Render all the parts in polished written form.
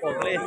cuộn lên.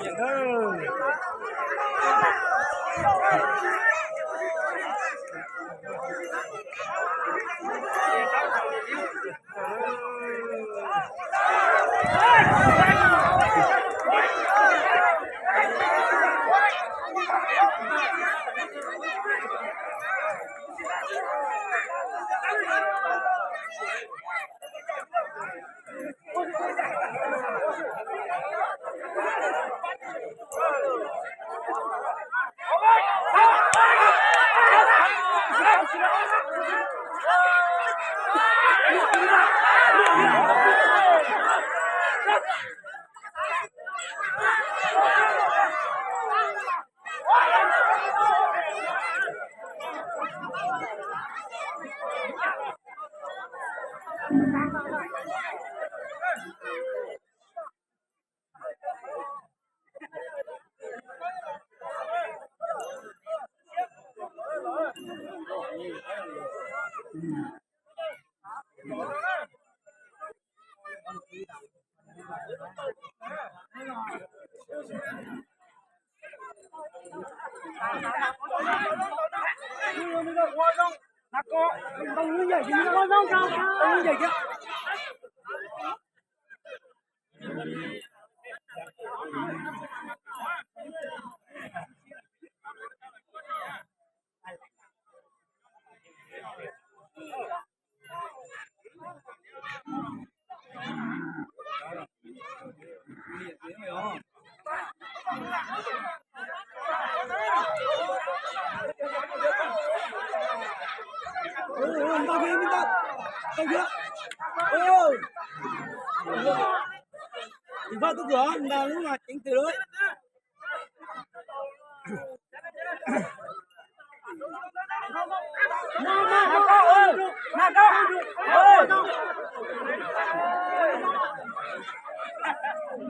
Vâng, tôi cửa là lúc mà chính từ đấy.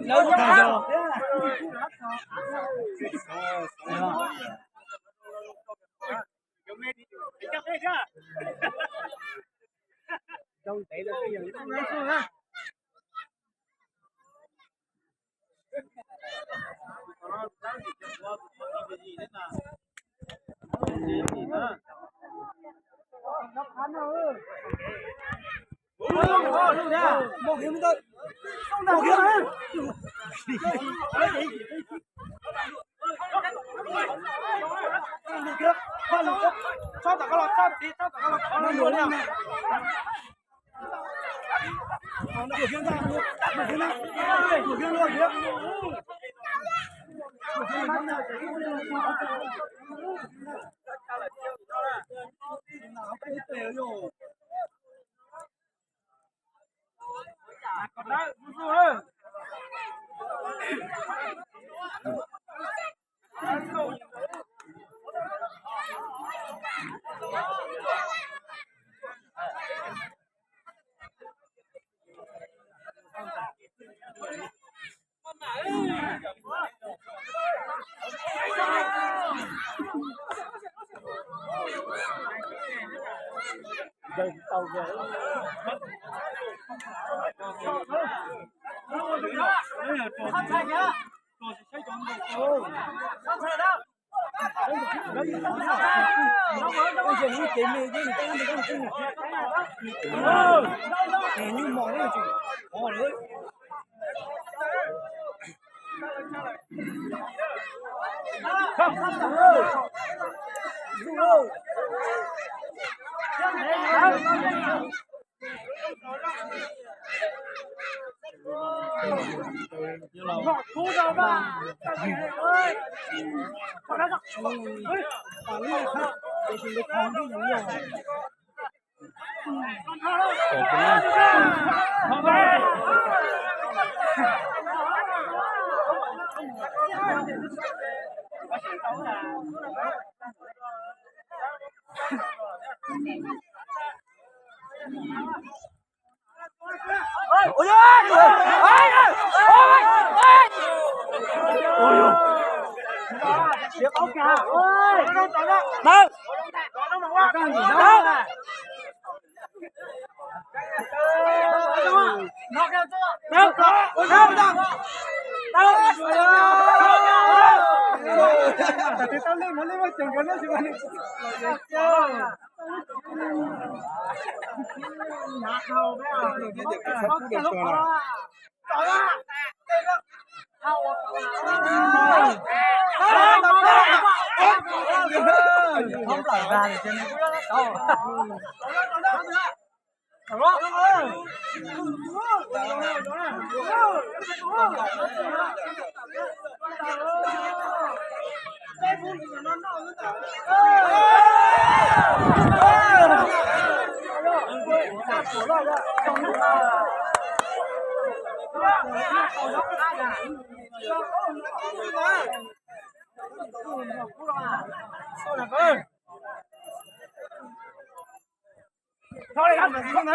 Lâu rồi. Đâu thấy được cái gì nữa. Một kiếm thôi. Không đào kiếm hả? Cho tất cả lọt, cho tất cả lọt. Nó đuổi lên này. Nó đuổi kiếm ra, đuổi kiếm ra. Đuổi kiếm luôn kìa. Đây tàu về. Như mỏ đấy chứ. Mỏ đấy. Không, không ơi. Dung ơi. Cú đâu ba. Ơi. Con đó. Ơi. Bảo đi không. Để chúng nó không đi nhiều nhiều. Không về. Ôi ơi! Ôi ơi! Ôi ơi! Tiếp ốc kìa! Ôi! Đâu? Đâu? Con gì đó? Nó kêu chưa? Đâu? Đâu? Đâu? tao lên nó lên mà chừng cái nó chỉ còn nhạc hầu bé à không lại ra thì trên này đâu thôi anh không nữa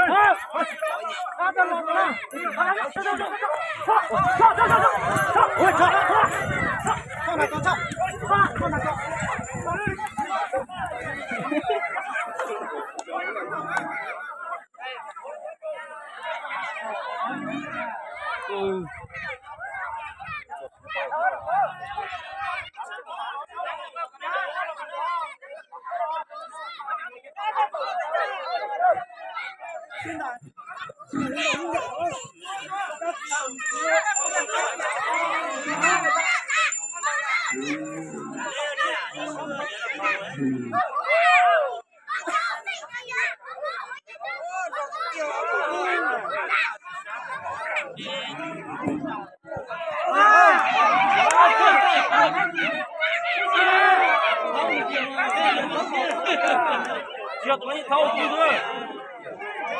chưa tụi nó thâu chưa nữa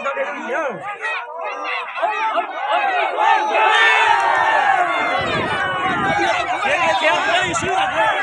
sao để gì nhá kéo đây xíu là